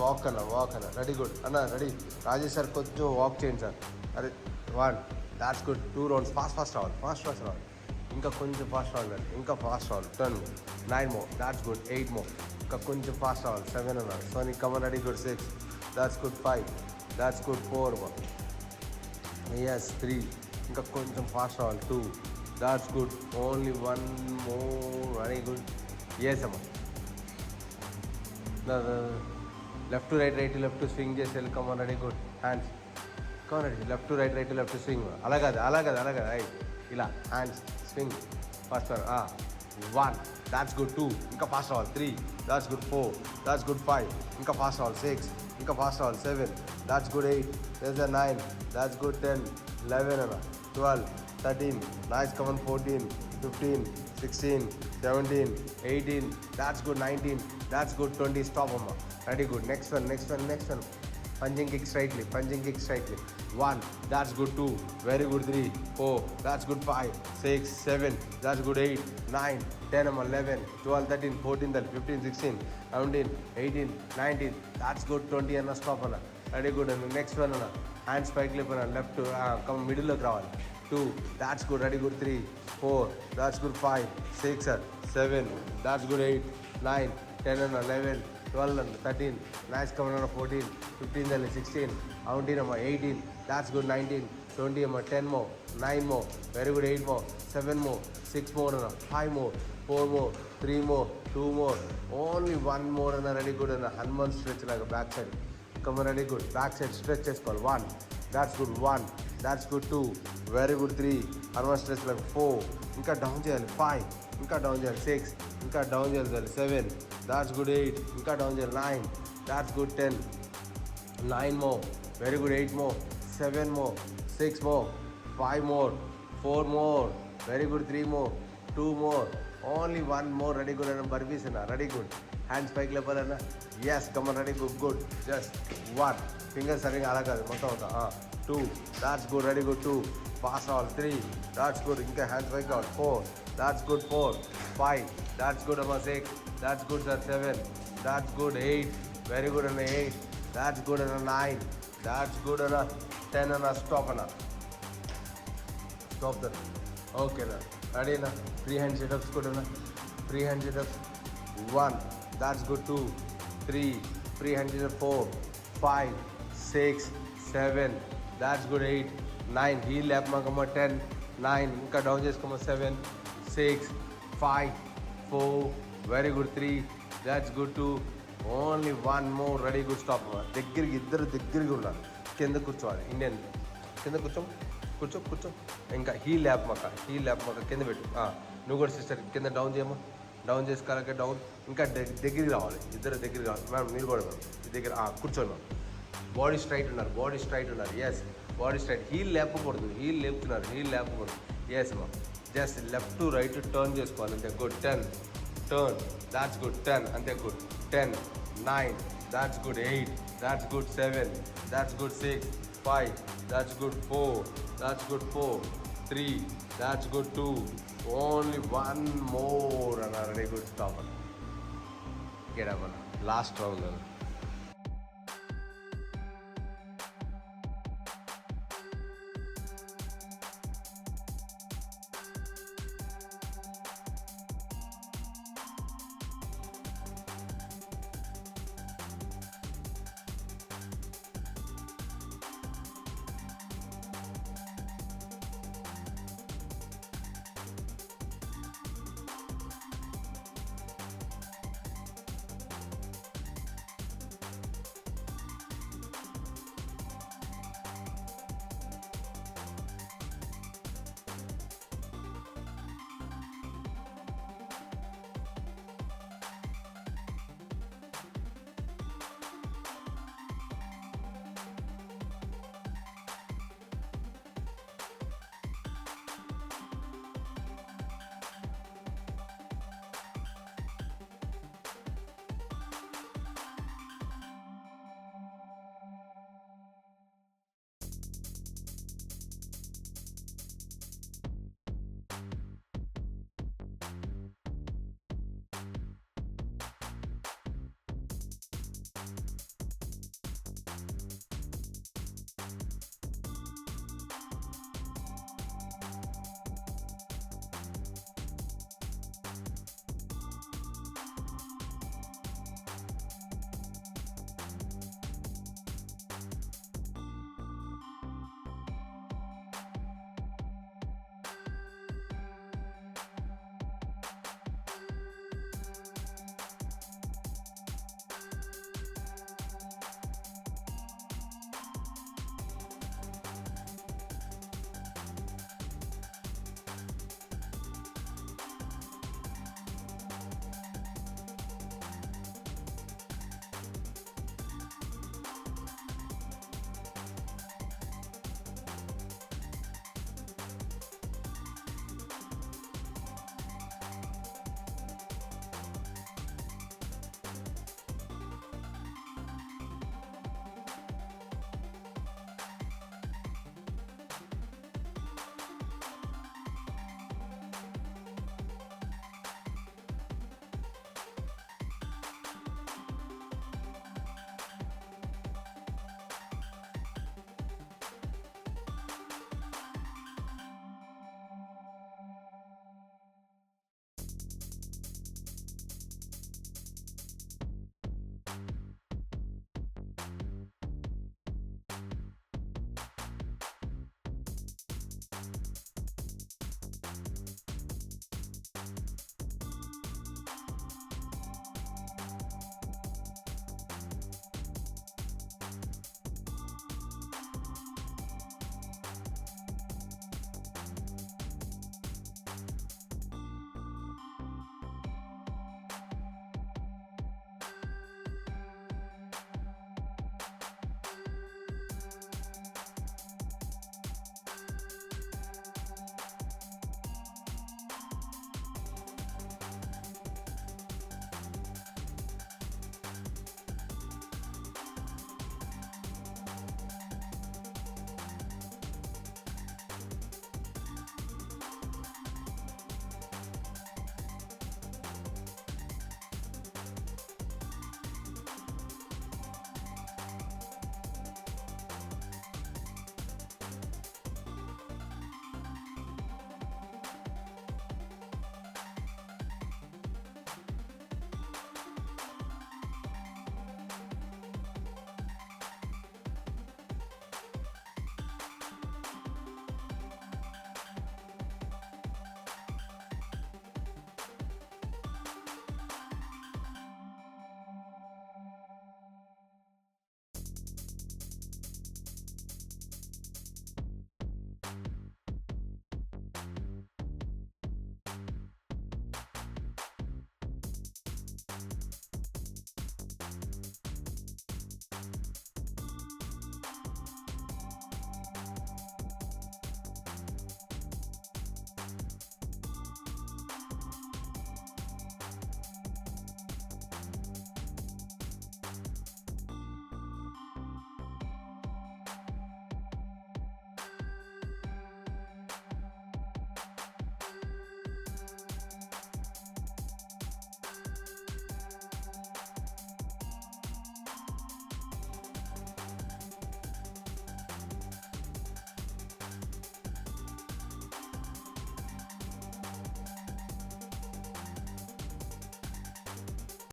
walk అన్న ready good అన్న ready Rajesh sir కొంచెం వాక్ చేయండి సార్ అరే 1 దాట్స్ గుడ్ 2 రౌండ్స్ ఫాస్ట్ రావాలి ఇంకా కొంచెం ఫాస్ట్ రావాలి ఇంకా ఫాస్ట్ రావాలి 10 9 మో దాట్స్ గుడ్ 8 మో ఇంకా కొంచెం ఫాస్ట్ రావాలి 7 అన్నారు సోనీ come on ready good 6 that's good 5 that's good 4 yes 3 ఇంకా కొంచెం ఫాస్ట్ రావాలి 2 that's good only 1 more very good yes అమ్మ left to right left to swing చేసి వెళ్ళి come on ready good hands come on ready left to right left to swing అలా కాదు right ఇలా hands swing first 1 that's good 2 ఇంకా fast రావాలి 3 that's good 4 that's good 5 ఇంకా fast రావాలి 6 ఇంకా ఫాస్ట్ రావాలి 7 that's good 8 there's a 9 that's good 10 11 12 13 nice come on 14 15 16 17 18 that's good 19 that's good 20 stop amma ready good next one punching kick slightly 1 that's good 2 very good 3 4 that's good 5 6 7 that's good 8 9 10 11 12 13 14 15 16 17 18 19 that's good 20 and stop anna ready good and next one anna hands spike clip anna left to come middle lo ravali 2 that's good ready good 3 4 that's good 5 6 7 that's good 8 9 10 and 11 12 and 13 nice coming on 14 15 and 16 17 and 18 that's good 19 20 and 10 more 9 more very good 8 more 7 more 6 more and 5 more 4 more 3 more 2 more only 1 more and ready good and Hanuman stretch like a back side come on ready good back side stretch is called 1 that's good 1 that's good 2 very good 3 Hanuman stretch like 4 ఇంకా down చేయాలి 5 ఇంకా down చేయాలి 6 ఇంకా down చేయాలి 7 that's good 8 ఇంకా down చేయాలి 9 that's good 10 9 more very good 8 more 7 more 6 more 5 more 4 more very good 3 more 2 more only 1 more ready good and burpees na ready good hands spike level na yes come on ready good just 1 fingers సరిగా అలా కాదు మొత్తం అవుతా 2 that's good ready good 2 fast all 3 that's good ఇంకా hands spike out 4 that's good 4 5 that's good 6 that's good 7 that's good 8 very good 8 that's good 9 that's good 10 stop that okay na ready na free hand sit ups good na free hand sit ups 1 that's good 2 3 free hand sit up 4 5 6 7 that's good 8 9 heel lap ma come 10 9 ఇంకా down చేసుకోమ 7 6 5 4 very good 3 that's good 2 only 1 more ready good stop దగ్గరికి ఇద్దరు దగ్గరికి ఉన్నారు కింద కూర్చోవాలి Indian కింద కూర్చో ఇంకా హీల్ ల్యాప్ మాక కింద పెట్టు నువ్వు కూడా సిస్టర్ కింద డౌన్ చేయమ్మా డౌన్ చేసుకోవాలంటే డౌన్ ఇంకా దగ్గరికి రావాలి ఇద్దరు దగ్గరికి రావాలి మేడం మీరు కూడా మేడం దగ్గర కూర్చోండి మ్యామ్ బాడీ స్ట్రైట్ ఉన్నారు ఎస్ బాడీ స్ట్రైట్ హీల్ లేపకూడదు హీల్ లేపకూడదు yes ma'am just left to right turn చేసుకోవాలి అంతే గుడ్ 10 టర్న్ దాట్స్ గుడ్ 10 అంతే good 10 9 that's good 8 that's good 7 that's good 6 5 that's good 4 that's good 4 3 that's good 2 only 1 more అన్న ready good stop అన్న get up అన్న last round